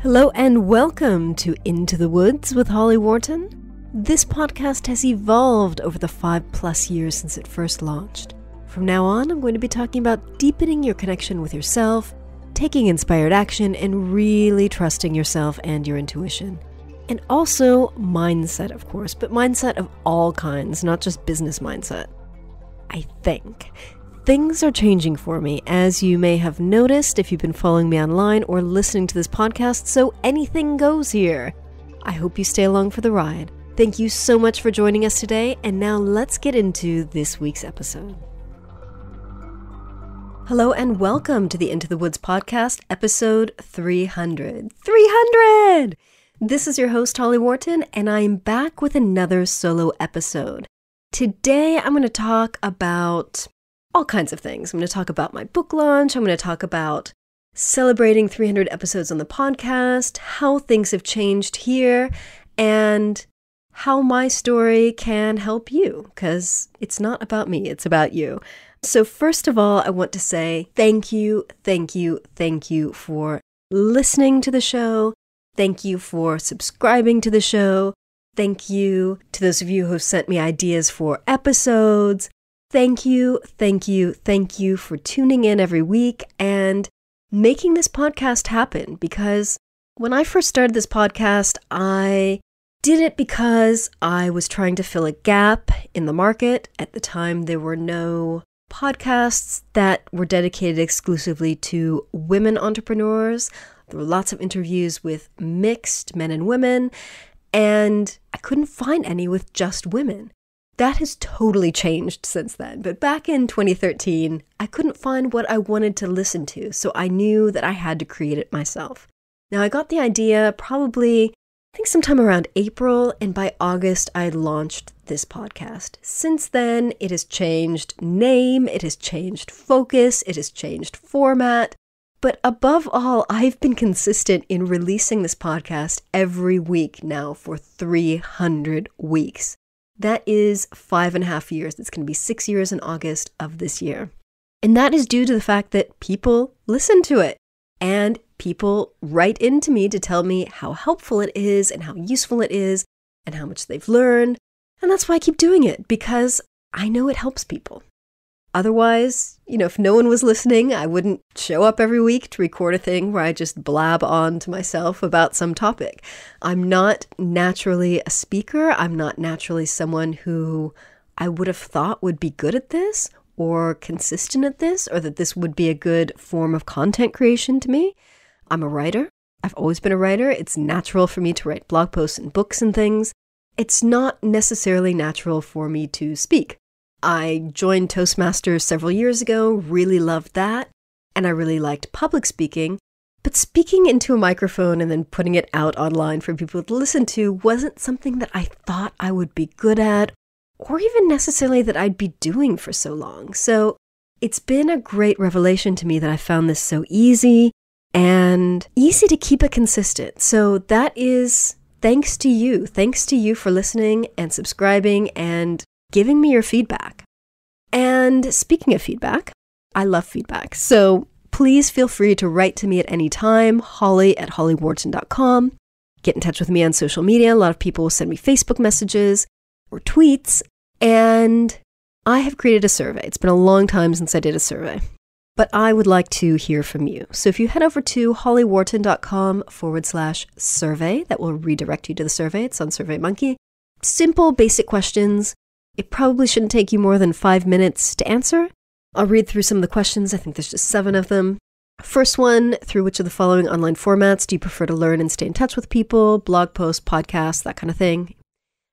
Hello and welcome to Into the Woods with Holly Worton. This podcast has evolved over the 5+ years since it first launched. From now on, I'm going to be talking about deepening your connection with yourself, taking inspired action, and really trusting yourself and your intuition. And also mindset, of course, but mindset of all kinds, not just business mindset. I think. Things are changing for me, as you may have noticed if you've been following me online or listening to this podcast, so anything goes here. I hope you stay along for the ride. Thank you so much for joining us today, and now let's get into this week's episode. Hello and welcome to the Into the Woods podcast, episode 300. 300! This is your host, Holly Worton, and I'm back with another solo episode. Today, I'm going to talk about all kinds of things. I'm going to talk about my book launch. I'm going to talk about celebrating 300 episodes on the podcast, how things have changed here, and how my story can help you, because it's not about me, it's about you. So first of all, I want to say thank you for listening to the show. Thank you for subscribing to the show. Thank you to those of you who have sent me ideas for episodes. Thank you for tuning in every week and making this podcast happen, because when I first started this podcast, I did it because I was trying to fill a gap in the market. At the time, there were no podcasts that were dedicated exclusively to women entrepreneurs. There were lots of interviews with mixed men and women, and I couldn't find any with just women. That has totally changed since then, but back in 2013, I couldn't find what I wanted to listen to, so I knew that I had to create it myself. Now, I got the idea probably, I think sometime around April, and by August, I launched this podcast. Since then, it has changed name, it has changed focus, it has changed format, but above all, I've been consistent in releasing this podcast every week now for 300 weeks. That is 5.5 years. It's going to be 6 years in August of this year. And that is due to the fact that people listen to it and people write into me to tell me how helpful it is and how useful it is and how much they've learned. And that's why I keep doing it, because I know it helps people. Otherwise, if no one was listening, I wouldn't show up every week to record a thing where I just blab on to myself about some topic. I'm not naturally a speaker. I'm not naturally someone who I would have thought would be good at this or consistent at this, or that this would be a good form of content creation to me. I'm a writer. I've always been a writer. It's natural for me to write blog posts and books and things. It's not necessarily natural for me to speak. I joined Toastmasters several years ago, really loved that, and I really liked public speaking, but speaking into a microphone and then putting it out online for people to listen to wasn't something that I thought I would be good at, or even necessarily that I'd be doing for so long. So it's been a great revelation to me that I found this so easy and easy to keep it consistent. So that is thanks to you. Thanks to you for listening and subscribing and giving me your feedback. And speaking of feedback, I love feedback. So please feel free to write to me at any time, holly@hollyworton.com. Get in touch with me on social media. A lot of people will send me Facebook messages or tweets. And I have created a survey. It's been a long time since I did a survey, but I would like to hear from you. So if you head over to hollyworton.com/survey, that will redirect you to the survey. It's on SurveyMonkey. Simple, basic questions. It probably shouldn't take you more than 5 minutes to answer. I'll read through some of the questions. I think there's just 7 of them. First one, through which of the following online formats do you prefer to learn and stay in touch with people? Blog posts, podcasts, that kind of thing.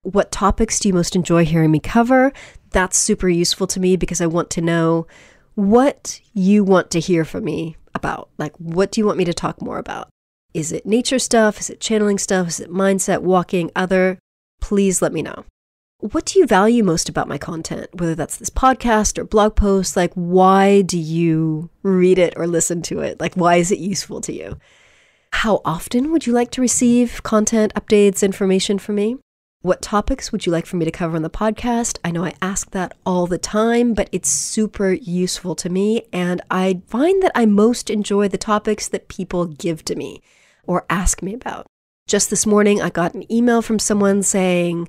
What topics do you most enjoy hearing me cover? That's super useful to me because I want to know what you want to hear from me about. Like, what do you want me to talk more about? Is it nature stuff? Is it channeling stuff? Is it mindset, walking, other? Please let me know. What do you value most about my content? Whether that's this podcast or blog post, like why do you read it or listen to it? Like why is it useful to you? How often would you like to receive content, updates, information from me? What topics would you like for me to cover on the podcast? I know I ask that all the time, but it's super useful to me. And I find that I most enjoy the topics that people give to me. or ask me about. Just this morning, I got an email from someone saying,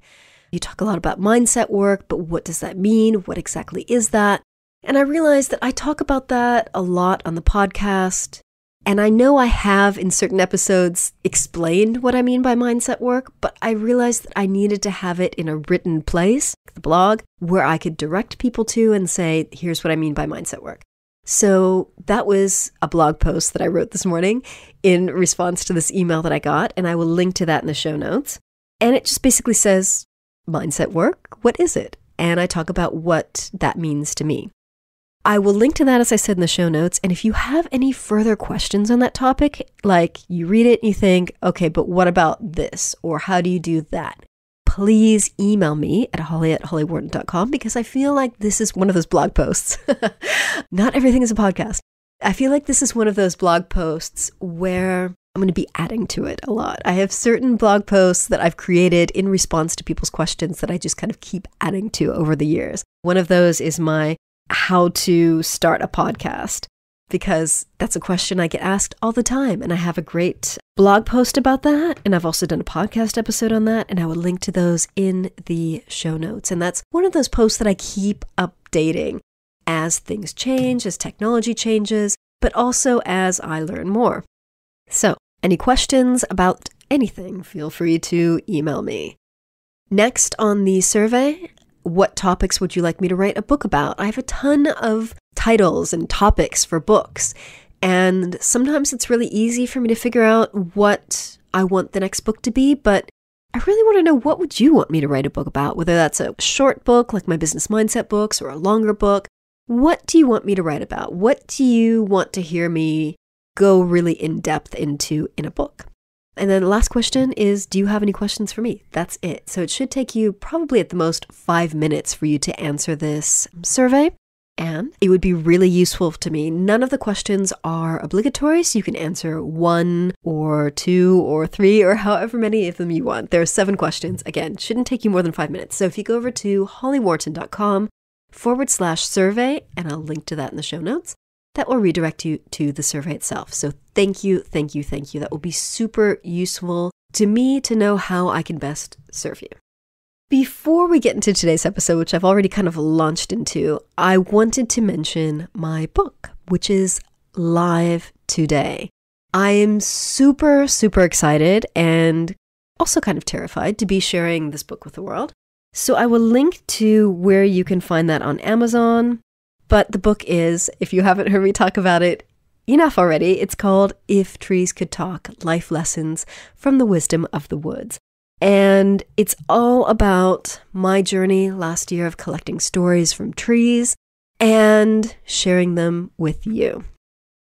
you talk a lot about mindset work, but what does that mean? What exactly is that? And I realized that I talk about that a lot on the podcast. And I know I have in certain episodes explained what I mean by mindset work, but I realized that I needed to have it in a written place, the blog, where I could direct people to and say, here's what I mean by mindset work. So that was a blog post that I wrote this morning in response to this email that I got, and I will link to that in the show notes. And it just basically says, mindset work, what is it? And I talk about what that means to me. I will link to that, as I said, in the show notes. And if you have any further questions on that topic, like you read it and you think, okay, but what about this? Or how do you do that? Please email me at holly@hollyworton.com, because I feel like this is one of those blog posts. Not everything is a podcast. I feel like this is one of those blog posts where I'm going to be adding to it a lot. I have certain blog posts that I've created in response to people's questions that I just kind of keep adding to over the years. One of those is my how to start a podcast, because that's a question I get asked all the time. And I have a great blog post about that. And I've also done a podcast episode on that. And I will link to those in the show notes. And that's one of those posts that I keep updating as things change, as technology changes, but also as I learn more. So any questions about anything, feel free to email me. Next on the survey, what topics would you like me to write a book about? I have a ton of titles and topics for books, and sometimes it's really easy for me to figure out what I want the next book to be, but I really want to know, what would you want me to write a book about? Whether that's a short book like my business mindset books or a longer book, what do you want me to write about? What do you want to hear me go really in depth into in a book? And then the last question is, do you have any questions for me? That's it. So it should take you probably at the most 5 minutes for you to answer this survey. And it would be really useful to me. None of the questions are obligatory, so you can answer 1 or 2 or 3 or however many of them you want. There are 7 questions. Again, shouldn't take you more than 5 minutes. So if you go over to hollyworton.com/survey, and I'll link to that in the show notes, that will redirect you to the survey itself. So thank you. That will be super useful to me to know how I can best serve you. Before we get into today's episode, which I've already kind of launched into, I wanted to mention my book, which is live today. I am super, super excited and also kind of terrified to be sharing this book with the world. So I will link to where you can find that on Amazon. But the book is, if you haven't heard me talk about it enough already, it's called If Trees Could Talk, Life Lessons from the Wisdom of the Woods. And it's all about my journey last year of collecting stories from trees and sharing them with you.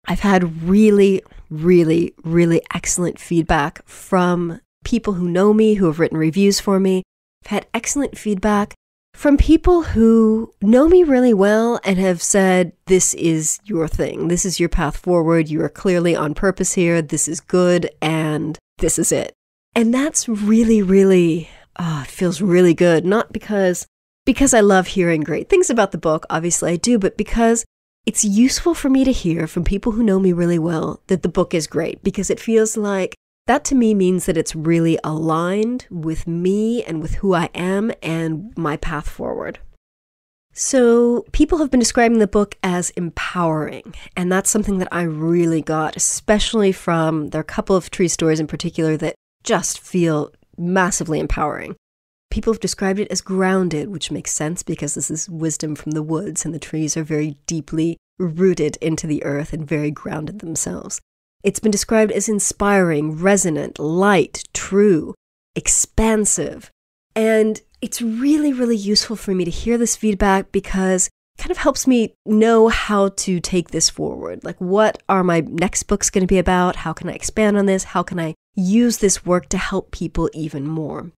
I've had really, really, really excellent feedback from people who know me, who have written reviews for me. I've had excellent feedback from people who know me really well and have said, this is your thing. This is your path forward. You are clearly on purpose here. This is good. And this is it. And that's really, really, it feels really good. Not because I love hearing great things about the book. Obviously I do, but because it's useful for me to hear from people who know me really well that the book is great, because it feels like that to me means that it's really aligned with me and with who I am and my path forward. So people have been describing the book as empowering, and that's something that I really got, especially from, there are a couple of tree stories in particular that just feel massively empowering. People have described it as grounded, which makes sense because this is wisdom from the woods and the trees are very deeply rooted into the earth and very grounded themselves. It's been described as inspiring, resonant, light, true, expansive. And it's really, really useful for me to hear this feedback because it kind of helps me know how to take this forward. Like, what are my next books going to be about? How can I expand on this? How can I use this work to help people even more?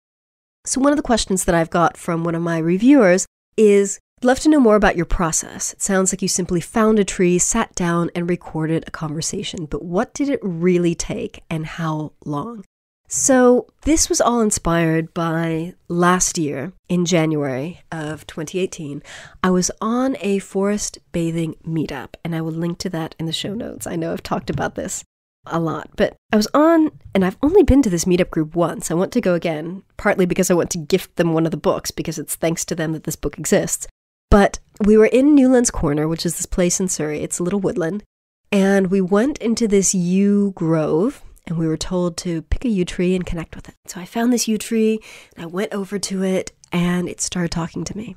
So one of the questions that I've got from one of my reviewers is, I'd love to know more about your process. It sounds like you simply found a tree, sat down, and recorded a conversation. But what did it really take and how long? So this was all inspired by last year in January of 2018. I was on a forest bathing meetup, and I will link to that in the show notes. I know I've talked about this a lot. But I was on, and I've only been to this meetup group once. I want to go again, partly because I want to gift them one of the books, because it's thanks to them that this book exists. But we were in Newlands Corner, which is this place in Surrey. It's a little woodland. And we went into this yew grove, and we were told to pick a yew tree and connect with it. So I found this yew tree, and I went over to it, and it started talking to me.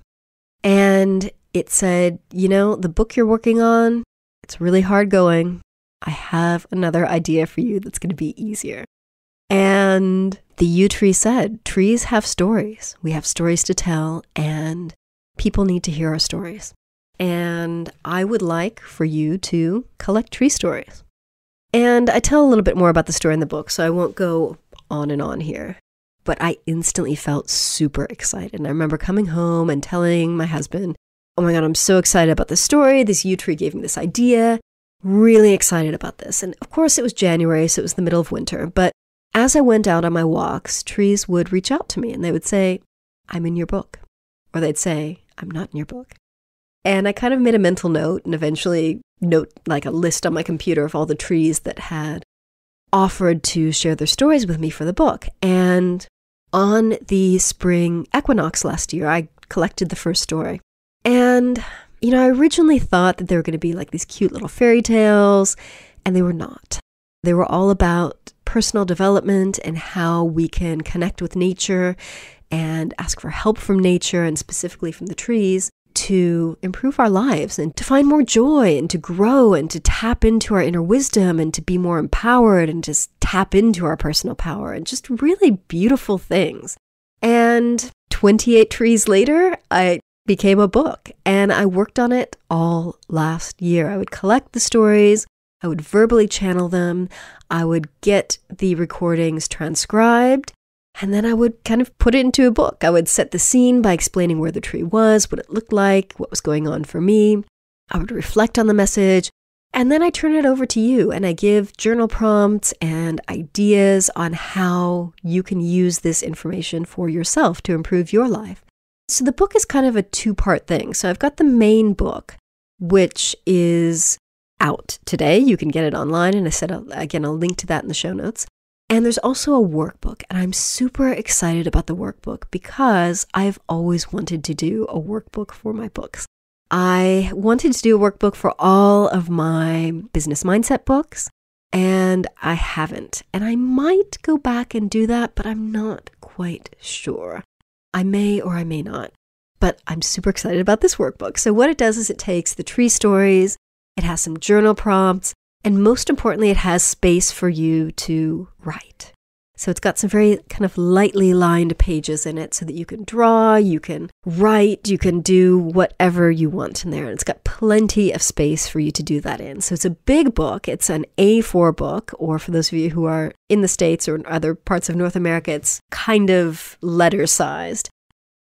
And it said, the book you're working on, it's really hard going. I have another idea for you that's going to be easier. And the yew tree said, trees have stories. We have stories to tell, and people need to hear our stories. And I would like for you to collect tree stories. And I tell a little bit more about the story in the book, so I won't go on and on here. But I instantly felt super excited. And I remember coming home and telling my husband, oh my God, I'm so excited about this story. This yew tree gave me this idea. Really excited about this. And of course it was January, so it was the middle of winter. But as I went out on my walks, trees would reach out to me and they would say, I'm in your book. Or they'd say, I'm not in your book. And I kind of made a mental note and eventually note like a list on my computer of all the trees that had offered to share their stories with me for the book. And on the spring equinox last year, I collected the first story. And, I originally thought that they were going to be like these cute little fairy tales, and they were not. They were all about personal development and how we can connect with nature and ask for help from nature and specifically from the trees to improve our lives and to find more joy and to grow and to tap into our inner wisdom and to be more empowered and just tap into our personal power and just really beautiful things. And 28 trees later, I became a book and I worked on it all last year. I would collect the stories, I would verbally channel them, I would get the recordings transcribed, and then I would kind of put it into a book. I would set the scene by explaining where the tree was, what it looked like, what was going on for me. I would reflect on the message, and then I turn it over to you, and I give journal prompts and ideas on how you can use this information for yourself to improve your life. So the book is kind of a two-part thing. So I've got the main book, which is out today. You can get it online, and I said, again, I'll link to that in the show notes. And there's also a workbook, and I'm super excited about the workbook because I've always wanted to do a workbook for my books. I wanted to do a workbook for all of my business mindset books, and I haven't. And I might go back and do that, but I'm not quite sure. I may or I may not, but I'm super excited about this workbook. So what it does is it takes the tree stories, it has some journal prompts, and most importantly, it has space for you to write. So it's got some very kind of lightly lined pages in it so that you can draw, you can write, you can do whatever you want in there. And it's got plenty of space for you to do that in. So it's a big book. It's an A4 book, or for those of you who are in the States or in other parts of North America, it's kind of letter sized.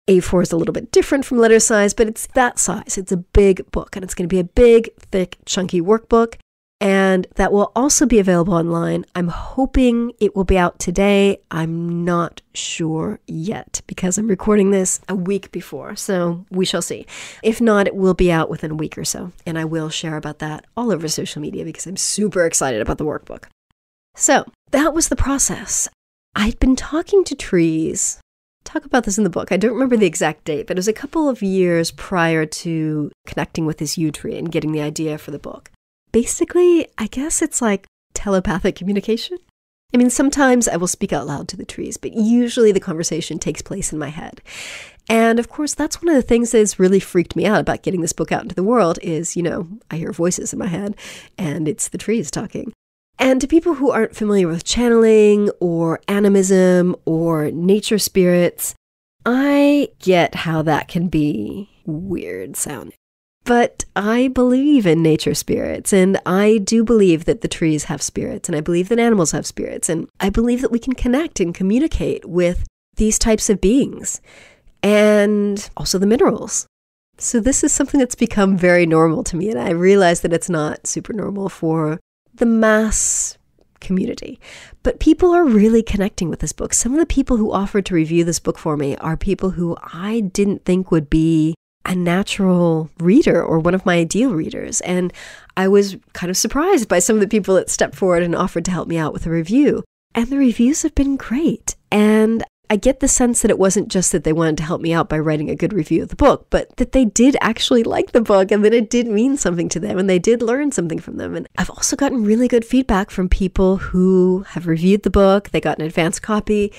A4 is a little bit different from letter size, but it's that size. It's a big book, and it's going to be a big, thick, chunky workbook. And that will also be available online. I'm hoping it will be out today. I'm not sure yet because I'm recording this a week before, so we shall see. If not, it will be out within a week or so, and I will share about that all over social media because I'm super excited about the workbook. So that was the process. I'd been talking to trees. Talk about this in the book. I don't remember the exact date, but it was a couple of years prior to connecting with this yew tree and getting the idea for the book. Basically, I guess it's like telepathic communication. I mean, sometimes I will speak out loud to the trees, but usually the conversation takes place in my head. And of course, that's one of the things that has really freaked me out about getting this book out into the world is, I hear voices in my head and it's the trees talking. And to people who aren't familiar with channeling or animism or nature spirits, I get how that can be weird sounding. But I believe in nature spirits, and I do believe that the trees have spirits, and I believe that animals have spirits, and I believe that we can connect and communicate with these types of beings, and also the minerals. So this is something that's become very normal to me, and I realize that it's not super normal for the mass community. But people are really connecting with this book. Some of the people who offered to review this book for me are people who I didn't think would be a natural reader or one of my ideal readers. And I was kind of surprised by some of the people that stepped forward and offered to help me out with a review. And the reviews have been great. And I get the sense that it wasn't just that they wanted to help me out by writing a good review of the book, but that they did actually like the book and that it did mean something to them and they did learn something from them. And I've also gotten really good feedback from people who have reviewed the book, they got an advanced copy,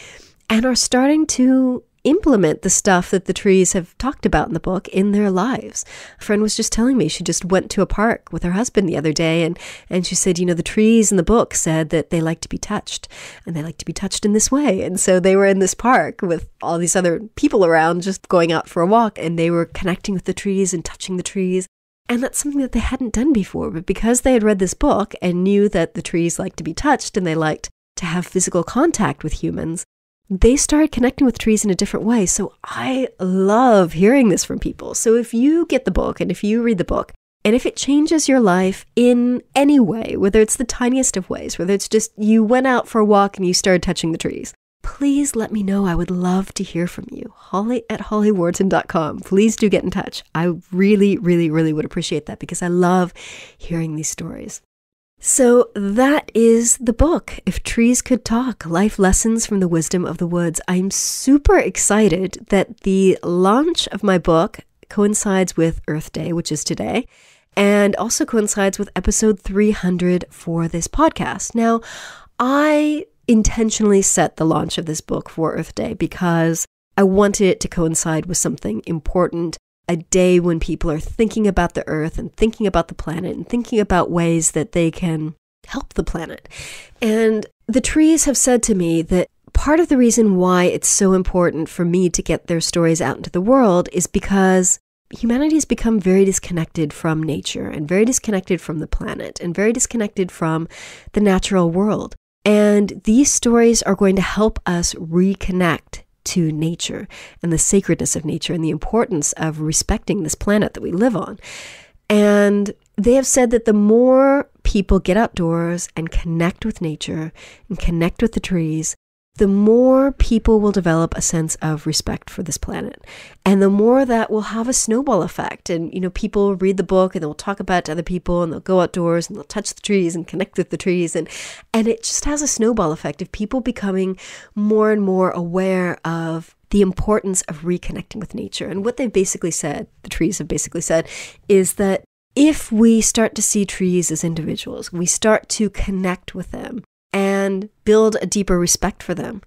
and are starting to implement the stuff that the trees have talked about in the book in their lives. A friend was just telling me she just went to a park with her husband the other day and she said, the trees in the book said that they like to be touched and they like to be touched in this way. And so they were in this park with all these other people around just going out for a walk and they were connecting with the trees and touching the trees. And that's something that they hadn't done before. But because they had read this book and knew that the trees liked to be touched and they liked to have physical contact with humans, they started connecting with trees in a different way. So I love hearing this from people. So if you get the book and if you read the book, and if it changes your life in any way, whether it's the tiniest of ways, whether it's just you went out for a walk and you started touching the trees, please let me know. I would love to hear from you. Holly@hollyworton.com. Please do get in touch. I really, really, really would appreciate that because I love hearing these stories. So that is the book, If Trees Could Talk, Life Lessons from the Wisdom of the Woods. I'm super excited that the launch of my book coincides with Earth Day, which is today, and also coincides with episode 300 for this podcast. Now, I intentionally set the launch of this book for Earth Day because I wanted it to coincide with something important, a day when people are thinking about the earth and thinking about the planet and thinking about ways that they can help the planet. And the trees have said to me that part of the reason why it's so important for me to get their stories out into the world is because humanity has become very disconnected from nature and very disconnected from the planet and very disconnected from the natural world. And these stories are going to help us reconnect to nature and the sacredness of nature and the importance of respecting this planet that we live on. And they have said that the more people get outdoors and connect with nature and connect with the trees, the more people will develop a sense of respect for this planet. And the more that will have a snowball effect. And, people read the book and they'll talk about it to other people and they'll go outdoors and they'll touch the trees and connect with the trees. And it just has a snowball effect of people becoming more and more aware of the importance of reconnecting with nature. And what they've basically said, the trees have basically said, is that if we start to see trees as individuals, we start to connect with them, and build a deeper respect for them,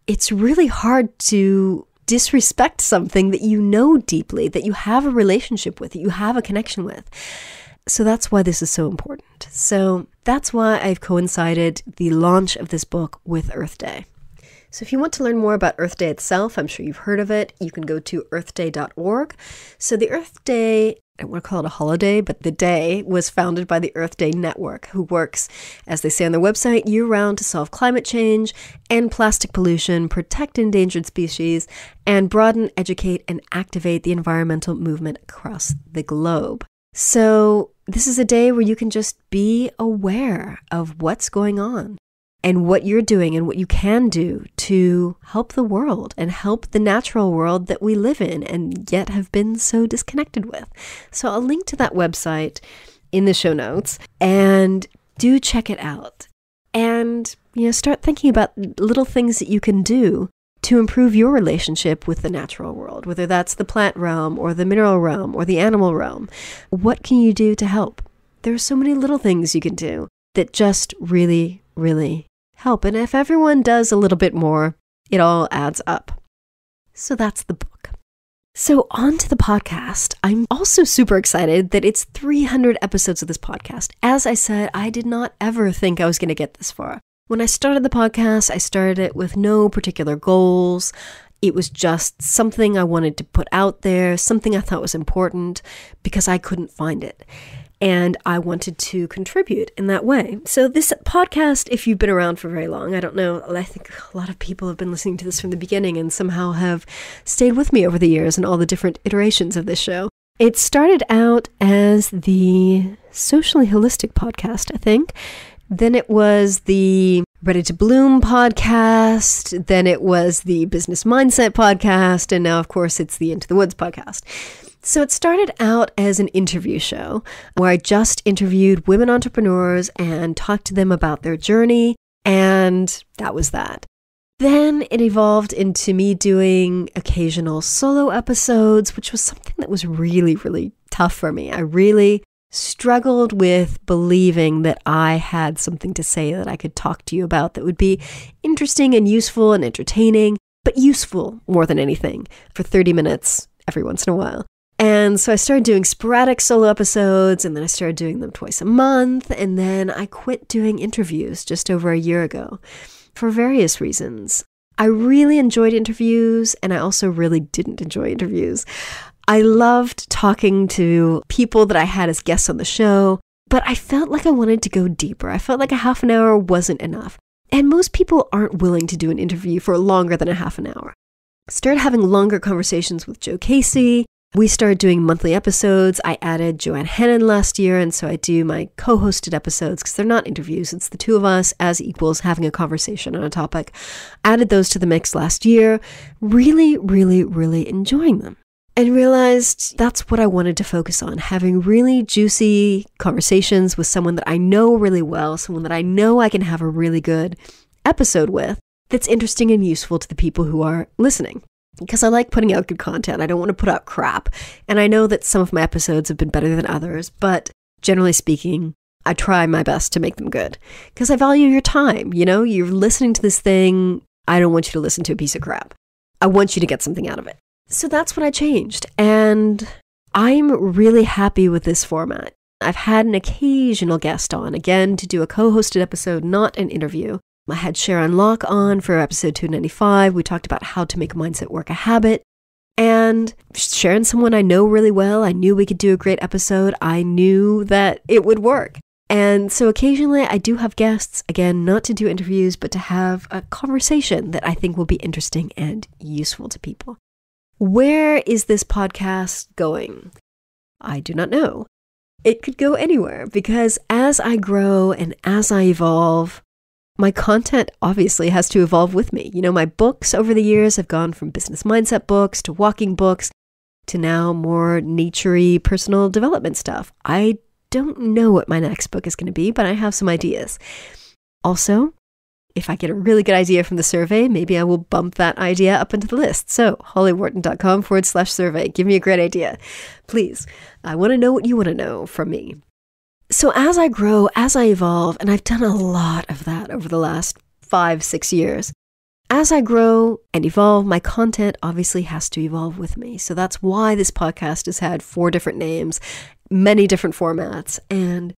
it's really hard to disrespect something that you know deeply, that you have a relationship with, that you have a connection with. So that's why this is so important. So that's why I've coincided the launch of this book with Earth Day. So if you want to learn more about Earth Day itself, I'm sure you've heard of it, you can go to earthday.org. So the Earth Day, I don't want to call it a holiday, but the day was founded by the Earth Day Network, who works, as they say on their website, year-round to solve climate change, end plastic pollution, protect endangered species, and broaden, educate, and activate the environmental movement across the globe. So this is a day where you can just be aware of what's going on and what you're doing and what you can do to help the world and help the natural world that we live in and yet have been so disconnected with. So I'll link to that website in the show notes and do check it out. And, start thinking about little things that you can do to improve your relationship with the natural world, whether that's the plant realm or the mineral realm or the animal realm. What can you do to help? There are so many little things you can do that just really, really help. And if everyone does a little bit more, it all adds up. So that's the book. So on to the podcast. I'm also super excited that it's 300 episodes of this podcast. As I said, I did not ever think I was going to get this far. When I started the podcast, I started it with no particular goals. It was just something I wanted to put out there, something I thought was important because I couldn't find it. And I wanted to contribute in that way. So this podcast, if you've been around for very long, I don't know, I think a lot of people have been listening to this from the beginning and somehow have stayed with me over the years and all the different iterations of this show. It started out as the Socially Holistic podcast, I think. Then it was the Ready to Bloom podcast. Then it was the Business Mindset podcast. And now, of course, it's the Into the Woods podcast. So it started out as an interview show where I just interviewed women entrepreneurs and talked to them about their journey, and that was that. Then it evolved into me doing occasional solo episodes, which was something that was really, really tough for me. I really struggled with believing that I had something to say that I could talk to you about that would be interesting and useful and entertaining, but useful more than anything for 30 minutes every once in a while. And so I started doing sporadic solo episodes, and then I started doing them twice a month, and then I quit doing interviews just over a year ago for various reasons. I really enjoyed interviews, and I also really didn't enjoy interviews. I loved talking to people that I had as guests on the show, but I felt like I wanted to go deeper. I felt like a half an hour wasn't enough. And most people aren't willing to do an interview for longer than a half an hour. I started having longer conversations with Joe Casey. We started doing monthly episodes. I added Joanne Hennon last year, and so I do my co-hosted episodes because they're not interviews. It's the two of us as equals having a conversation on a topic. Added those to the mix last year. Really, really, really enjoying them. And realized that's what I wanted to focus on, having really juicy conversations with someone that I know really well, someone that I know I can have a really good episode with that's interesting and useful to the people who are listening. Because I like putting out good content. I don't want to put out crap. And I know that some of my episodes have been better than others, but generally speaking, I try my best to make them good. Because I value your time. You know, you're listening to this thing. I don't want you to listen to a piece of crap. I want you to get something out of it. So that's what I changed. And I'm really happy with this format. I've had an occasional guest on, again, to do a co-hosted episode, not an interview. I had Sharon Locke on for episode 295. We talked about how to make mindset work a habit. And Sharon's someone I know really well. I knew we could do a great episode. I knew that it would work. And so occasionally I do have guests, again, not to do interviews, but to have a conversation that I think will be interesting and useful to people. Where is this podcast going? I do not know. It could go anywhere because as I grow and as I evolve, my content obviously has to evolve with me. You know, my books over the years have gone from business mindset books to walking books to now more nature-y personal development stuff. I don't know what my next book is going to be, but I have some ideas. Also, if I get a really good idea from the survey, maybe I will bump that idea up into the list. So hollyworton.com/survey. Give me a great idea. Please. I want to know what you want to know from me. So as I grow, as I evolve, and I've done a lot of that over the last 5-6 years, as I grow and evolve, my content obviously has to evolve with me. So that's why this podcast has had 4 different names, many different formats, and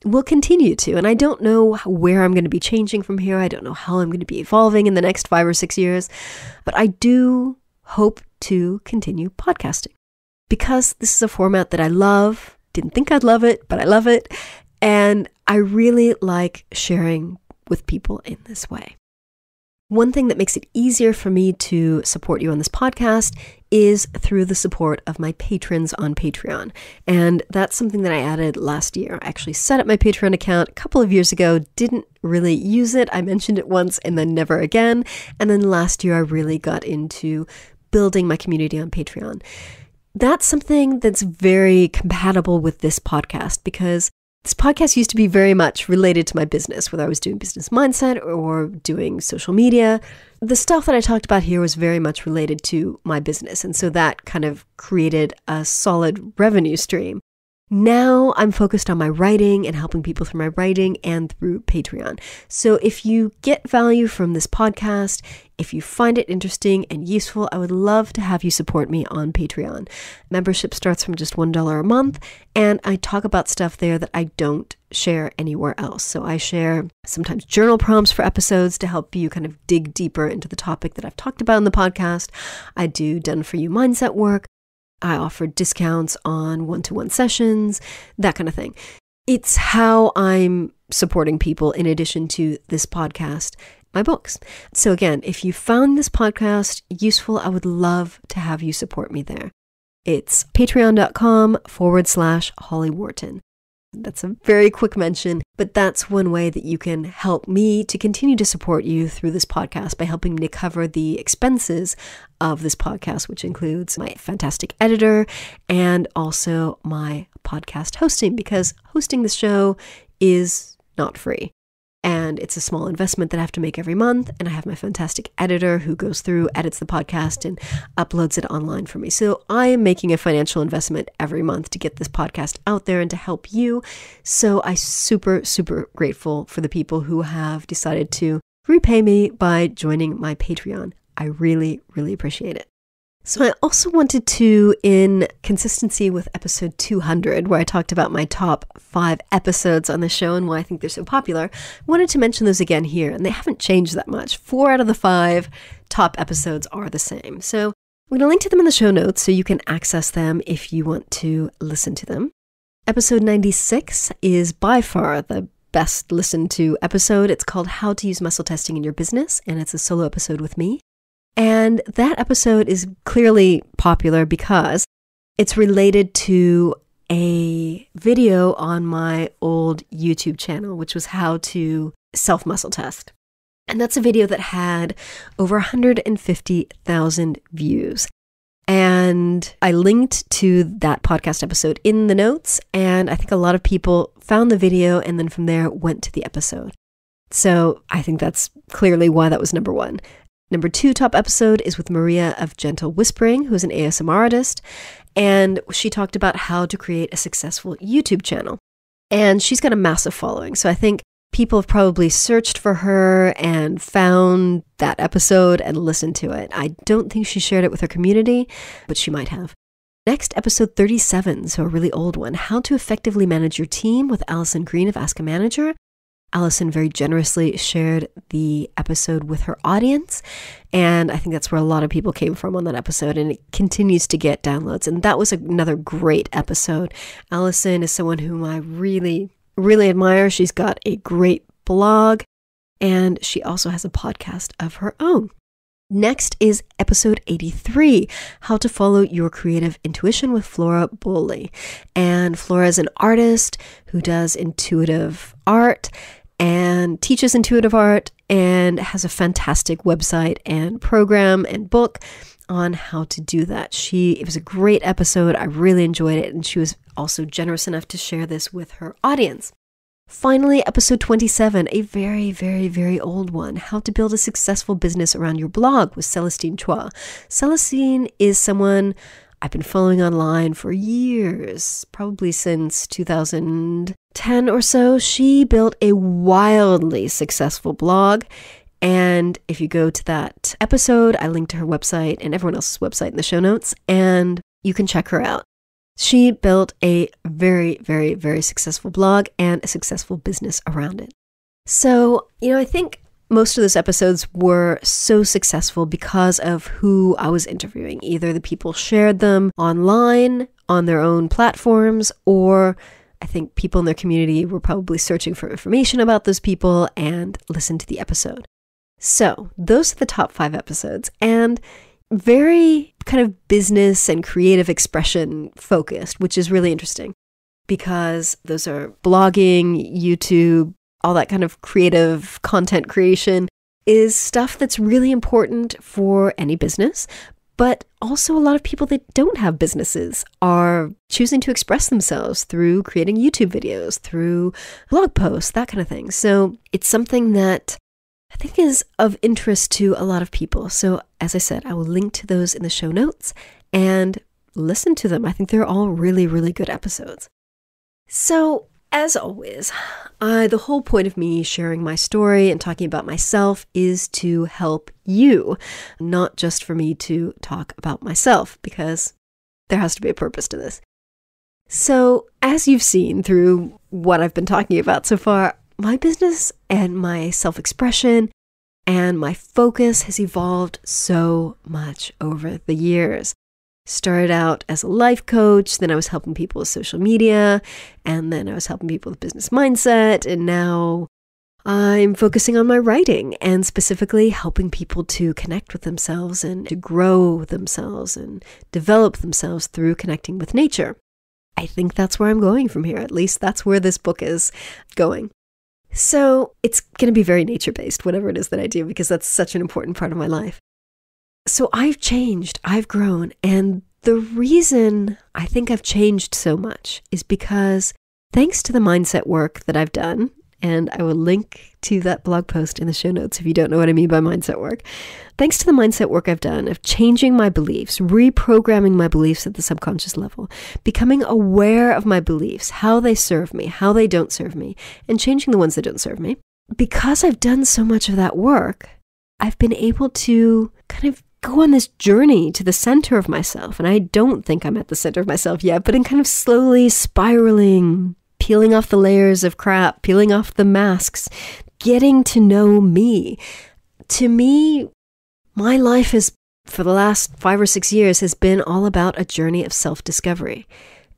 will continue to. And I don't know where I'm going to be changing from here. I don't know how I'm going to be evolving in the next 5 or 6 years, but I do hope to continue podcasting because this is a format that I love. Didn't think I'd love it, but I love it. And I really like sharing with people in this way. One thing that makes it easier for me to support you on this podcast is through the support of my patrons on Patreon. And that's something that I added last year. I actually set up my Patreon account a couple of years ago, didn't really use it. I mentioned it once and then never again. And then last year I really got into building my community on Patreon. That's something that's very compatible with this podcast because this podcast used to be very much related to my business, whether I was doing business mindset or doing social media. The stuff that I talked about here was very much related to my business. And so that kind of created a solid revenue stream. Now I'm focused on my writing and helping people through my writing and through Patreon. So if you get value from this podcast, if you find it interesting and useful, I would love to have you support me on Patreon. Membership starts from just $1 a month, and I talk about stuff there that I don't share anywhere else. So I share sometimes journal prompts for episodes to help you kind of dig deeper into the topic that I've talked about in the podcast. I do done-for-you mindset work. I offer discounts on one-to-one sessions, that kind of thing. It's how I'm supporting people in addition to this podcast, my books. So again, if you found this podcast useful, I would love to have you support me there. It's patreon.com/Holly Worton. That's a very quick mention, but that's one way that you can help me to continue to support you through this podcast by helping me to cover the expenses of this podcast, which includes my fantastic editor and also my podcast hosting, because hosting the show is not free. And it's a small investment that I have to make every month. And I have my fantastic editor who goes through, edits the podcast, and uploads it online for me. So I am making a financial investment every month to get this podcast out there and to help you. So I'm super, super grateful for the people who have decided to repay me by joining my Patreon. I really, really appreciate it. So I also wanted to, in consistency with episode 200, where I talked about my top 5 episodes on the show and why I think they're so popular, I wanted to mention those again here, and they haven't changed that much. 4 out of the 5 top episodes are the same. So I'm going to link to them in the show notes so you can access them if you want to listen to them. Episode 96 is by far the best listened to episode. It's called How to Use Muscle Testing in Your Business, and it's a solo episode with me. And that episode is clearly popular because it's related to a video on my old YouTube channel, which was how to self-muscle test. And that's a video that had over 150,000 views. And I linked to that podcast episode in the notes, and I think a lot of people found the video and then from there went to the episode. So I think that's clearly why that was number 1. Number 2 top episode is with Maria of Gentle Whispering, who's an ASMR artist, and she talked about how to create a successful YouTube channel. And she's got a massive following, so I think people have probably searched for her and found that episode and listened to it. I don't think she shared it with her community, but she might have. Next, episode 37, so a really old one, How to Effectively Manage Your Team with Allison Green of Ask a Manager. Allison very generously shared the episode with her audience, and I think that's where a lot of people came from on that episode, and it continues to get downloads, and that was another great episode. Allison is someone whom I really, really admire. She's got a great blog, and she also has a podcast of her own. Next is episode 83, How to Follow Your Creative Intuition with Flora Bowley. And Flora is an artist who does intuitive art and teaches intuitive art and has a fantastic website and program and book on how to do that. It was a great episode. I really enjoyed it, and she was also generous enough to share this with her audience. Finally, episode 27, a very, very, very old one, How to Build a Successful Business Around Your Blog with Celestine Chua. Celestine is someone I've been following online for years, probably since 2010 or so. She built a wildly successful blog. And if you go to that episode, I linked to her website and everyone else's website in the show notes, and you can check her out. She built a very, very, very successful blog and a successful business around it. So, I think most of those episodes were so successful because of who I was interviewing. Either the people shared them online on their own platforms, or I think people in their community were probably searching for information about those people and listened to the episode. So those are the top 5 episodes, and very kind of business and creative expression focused, which is really interesting because those are blogging, YouTube, all that kind of creative content creation is stuff that's really important for any business. But also a lot of people that don't have businesses are choosing to express themselves through creating YouTube videos, through blog posts, that kind of thing. So it's something that I think is of interest to a lot of people. So as I said, I will link to those in the show notes and listen to them. I think they're all really, really good episodes. So as always, the whole point of me sharing my story and talking about myself is to help you, not just for me to talk about myself, because there has to be a purpose to this. So as you've seen through what I've been talking about so far, my business and my self-expression and my focus has evolved so much over the years. Started out as a life coach, then I was helping people with social media, and then I was helping people with business mindset, and now I'm focusing on my writing and specifically helping people to connect with themselves and to grow themselves and develop themselves through connecting with nature. I think that's where I'm going from here. At least that's where this book is going. So it's going to be very nature-based, whatever it is that I do, because that's such an important part of my life. So I've changed, I've grown, and the reason I think I've changed so much is because thanks to the mindset work that I've done, and I will link to that blog post in the show notes if you don't know what I mean by mindset work. Thanks to the mindset work I've done of changing my beliefs, reprogramming my beliefs at the subconscious level, becoming aware of my beliefs, how they serve me, how they don't serve me, and changing the ones that don't serve me. Because I've done so much of that work, I've been able to kind of go on this journey to the center of myself. And I don't think I'm at the center of myself yet, but I'm kind of slowly spiraling, peeling off the layers of crap, peeling off the masks, getting to know me. To me, my life is, for the last 5 or 6 years, has been all about a journey of self-discovery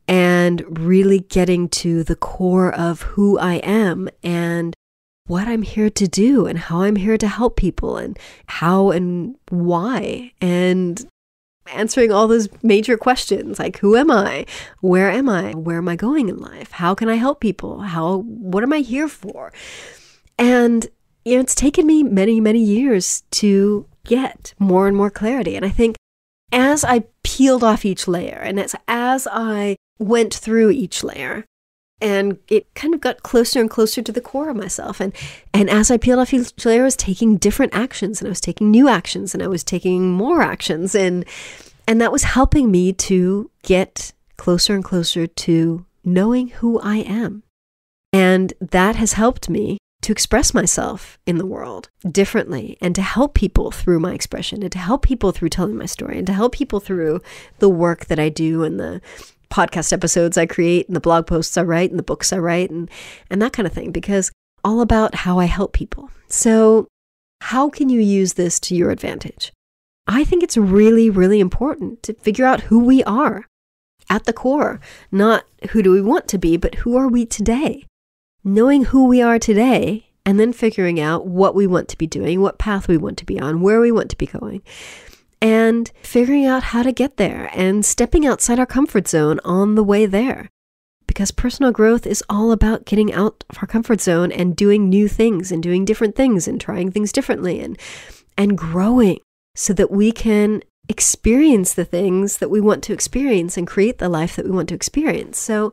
and really getting to the core of who I am and what I'm here to do and how I'm here to help people and how and why, and answering all those major questions like, who am I? Where am I? Where am I going in life? How can I help people? What am I here for? And, it's taken me many, many years to get more and more clarity. And I think as I peeled off each layer and as I went through each layer, and it kind of got closer and closer to the core of myself. And as I peeled off each layer, I was taking different actions, and I was taking new actions, and I was taking more actions. And that was helping me to get closer and closer to knowing who I am. And that has helped me to express myself in the world differently, and to help people through my expression, and to help people through telling my story, and to help people through the work that I do and the podcast episodes I create and the blog posts I write and the books I write and that kind of thing, because all about how I help people. So how can you use this to your advantage? I think it's really, really important to figure out who we are at the core, not who do we want to be, but who are we today? Knowing who we are today and then figuring out what we want to be doing, what path we want to be on, where we want to be going. And figuring out how to get there and stepping outside our comfort zone on the way there. Because personal growth is all about getting out of our comfort zone and doing new things and doing different things and trying things differently and growing so that we can experience the things that we want to experience and create the life that we want to experience. So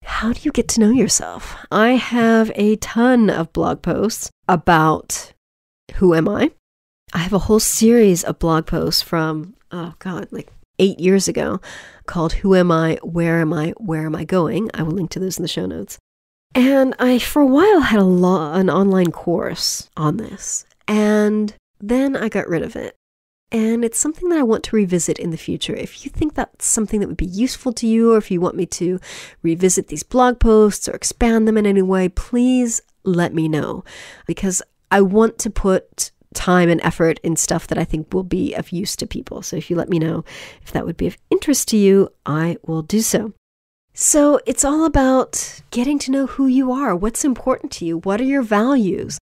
how do you get to know yourself? I have a ton of blog posts about who am I? I have a whole series of blog posts from, 8 years ago called Who Am I? Where Am I? Where Am I Going? I will link to those in the show notes. And I, for a while, had an online course on this. And then I got rid of it. And it's something that I want to revisit in the future. If you think that's something that would be useful to you, or if you want me to revisit these blog posts or expand them in any way, please let me know. Because I want to put time and effort in stuff that I think will be of use to people. So if you let me know if that would be of interest to you, I will do so. So it's all about getting to know who you are, what's important to you, what are your values,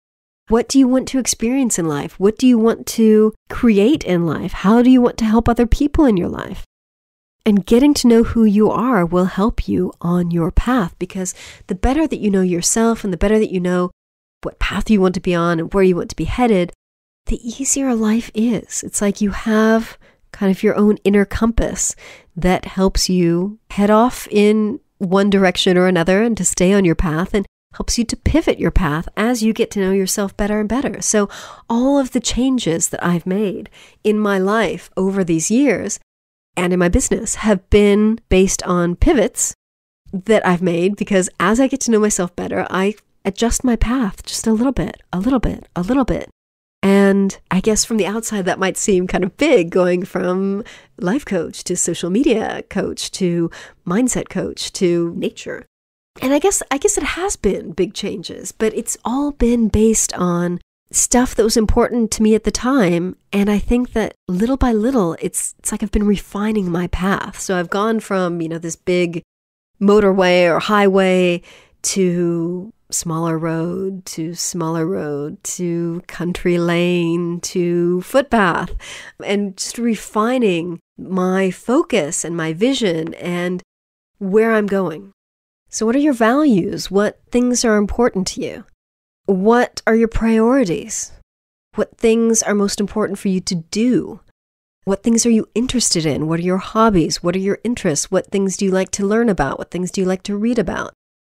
what do you want to experience in life, what do you want to create in life, how do you want to help other people in your life. And getting to know who you are will help you on your path, because the better that you know yourself and the better that you know what path you want to be on and where you want to be headed, the easier life is. It's like you have kind of your own inner compass that helps you head off in one direction or another and to stay on your path, and helps you to pivot your path as you get to know yourself better and better. So all of the changes that I've made in my life over these years and in my business have been based on pivots that I've made, because as I get to know myself better, I adjust my path just a little bit, a little bit, a little bit. And I guess from the outside, that might seem kind of big, going from life coach to social media coach to mindset coach to nature. And I guess it has been big changes, but it's all been based on stuff that was important to me at the time. And I think that little by little, it's like I've been refining my path. So I've gone from, this big motorway or highway to smaller road to country lane to footpath, and just refining my focus and my vision and where I'm going. So what are your values? What things are important to you? What are your priorities? What things are most important for you to do? What things are you interested in? What are your hobbies? What are your interests? What things do you like to learn about? What things do you like to read about?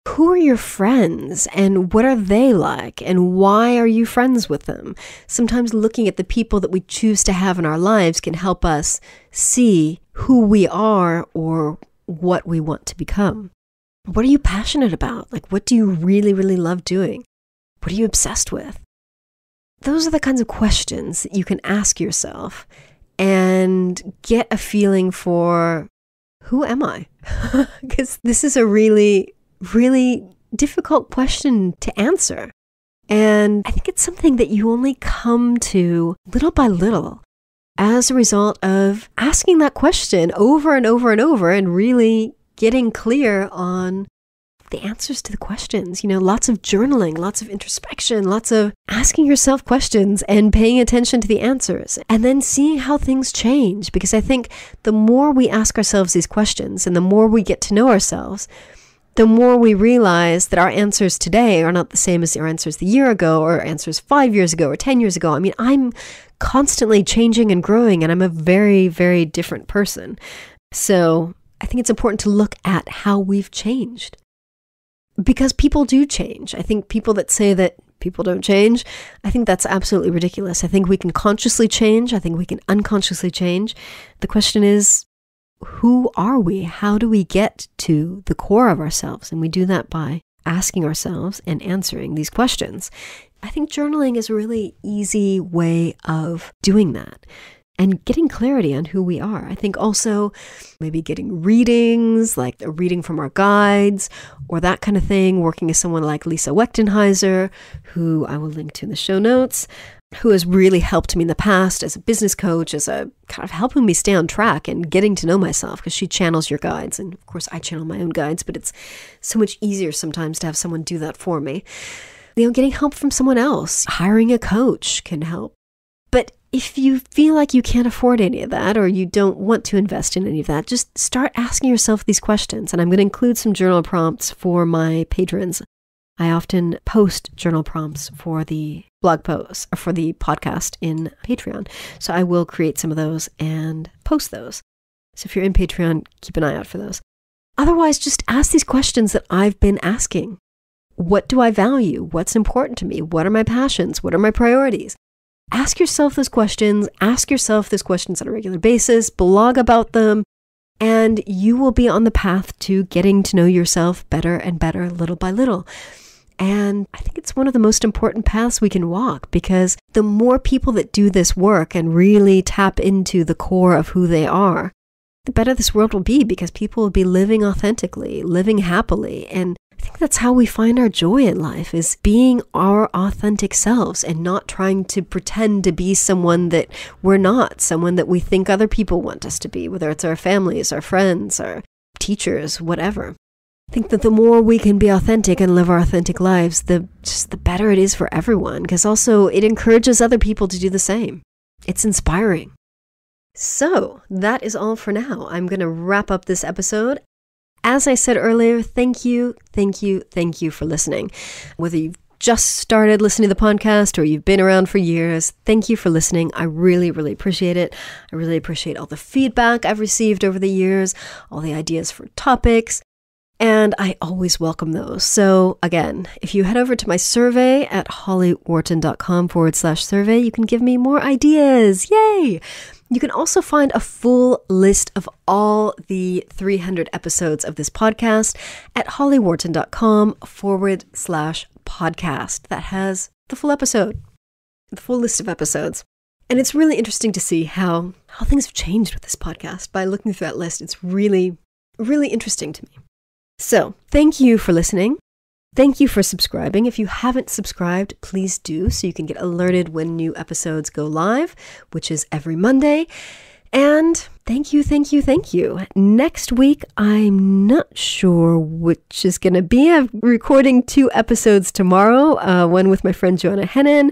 Who are your friends and what are they like and why are you friends with them? Sometimes looking at the people that we choose to have in our lives can help us see who we are or what we want to become. What are you passionate about? Like, what do you really, really love doing? What are you obsessed with? Those are the kinds of questions that you can ask yourself and get a feeling for, who am I? Because this is a really, really difficult question to answer. And I think it's something that you only come to little by little as a result of asking that question over and over and over and really getting clear on the answers to the questions. Lots of journaling, lots of introspection, lots of asking yourself questions and paying attention to the answers and then seeing how things change. Because I think the more we ask ourselves these questions and the more we get to know ourselves, the more we realize that our answers today are not the same as our answers a year ago or answers 5 years ago or 10 years ago. I mean, I'm constantly changing and growing and I'm a very, very different person. So I think it's important to look at how we've changed. Because people do change. I think people that say that people don't change, I think that's absolutely ridiculous. I think we can consciously change. I think we can unconsciously change. The question is, who are we? How do we get to the core of ourselves? And we do that by asking ourselves and answering these questions. I think journaling is a really easy way of doing that and getting clarity on who we are. I think also maybe getting readings, like a reading from our guides or that kind of thing, working with someone like Lisa Wechtenheiser, who I will link to in the show notes, who has really helped me in the past as a business coach, as a kind of helping me stay on track and getting to know myself, because she channels your guides. And of course I channel my own guides, but it's so much easier sometimes to have someone do that for me. Getting help from someone else, hiring a coach can help. But if you feel like you can't afford any of that or you don't want to invest in any of that, just start asking yourself these questions. And I'm going to include some journal prompts for my patrons. I often post journal prompts for the blog posts or for the podcast in Patreon. So I will create some of those and post those. So if you're in Patreon, keep an eye out for those. Otherwise, just ask these questions that I've been asking. What do I value? What's important to me? What are my passions? What are my priorities? Ask yourself those questions. Ask yourself those questions on a regular basis. Blog about them. And you will be on the path to getting to know yourself better and better little by little. And I think it's one of the most important paths we can walk, because the more people that do this work and really tap into the core of who they are, the better this world will be, because people will be living authentically, living happily. And I think that's how we find our joy in life, is being our authentic selves and not trying to pretend to be someone that we're not, someone that we think other people want us to be, whether it's our families, our friends, our teachers, whatever. I think that the more we can be authentic and live our authentic lives, the better it is for everyone, because also it encourages other people to do the same. It's inspiring. So that is all for now. I'm going to wrap up this episode. As I said earlier, thank you for listening. Whether you've just started listening to the podcast or you've been around for years, thank you for listening. I really, really appreciate it. I really appreciate all the feedback I've received over the years, all the ideas for topics. And I always welcome those. So again, if you head over to my survey at hollyworton.com/survey, you can give me more ideas. Yay! You can also find a full list of all the 300 episodes of this podcast at hollyworton.com/podcast. That has the full episode, the full list of episodes. And it's really interesting to see how things have changed with this podcast. By looking through that list, it's really, really interesting to me. So thank you for listening. Thank you for subscribing. If you haven't subscribed, please do, so you can get alerted when new episodes go live, which is every Monday. And thank you. Next week, I'm not sure which is going to be. I'm recording 2 episodes tomorrow, one with my friend Joanna Hennon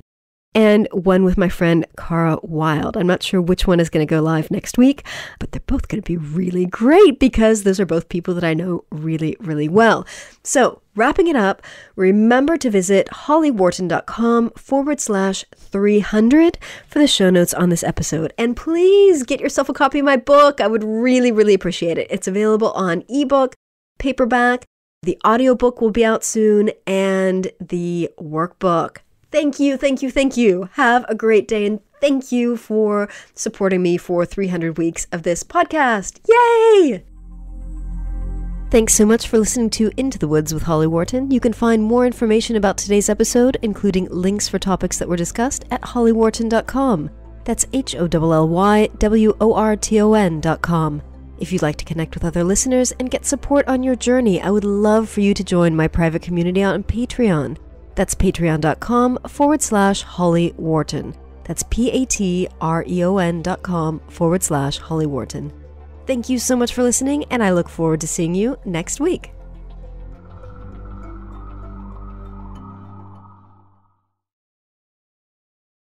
and one with my friend Cara Wild. I'm not sure which one is going to go live next week, but they're both going to be really great because those are both people that I know really, really well. So wrapping it up, remember to visit hollyworton.com/300 for the show notes on this episode. And please get yourself a copy of my book. I would really, really appreciate it. It's available on ebook, paperback. The audiobook will be out soon, and the workbook. Thank you, thank you, thank you. Have a great day, and thank you for supporting me for 300 weeks of this podcast. Yay! Thanks so much for listening to Into the Woods with Holly Worton. You can find more information about today's episode, including links for topics that were discussed, at hollyworton.com. That's HOLLYWORTON.com. If you'd like to connect with other listeners and get support on your journey, I would love for you to join my private community on Patreon. That's patreon.com/Holly Worton. That's patreon.com/Holly Worton. Thank you so much for listening, and I look forward to seeing you next week.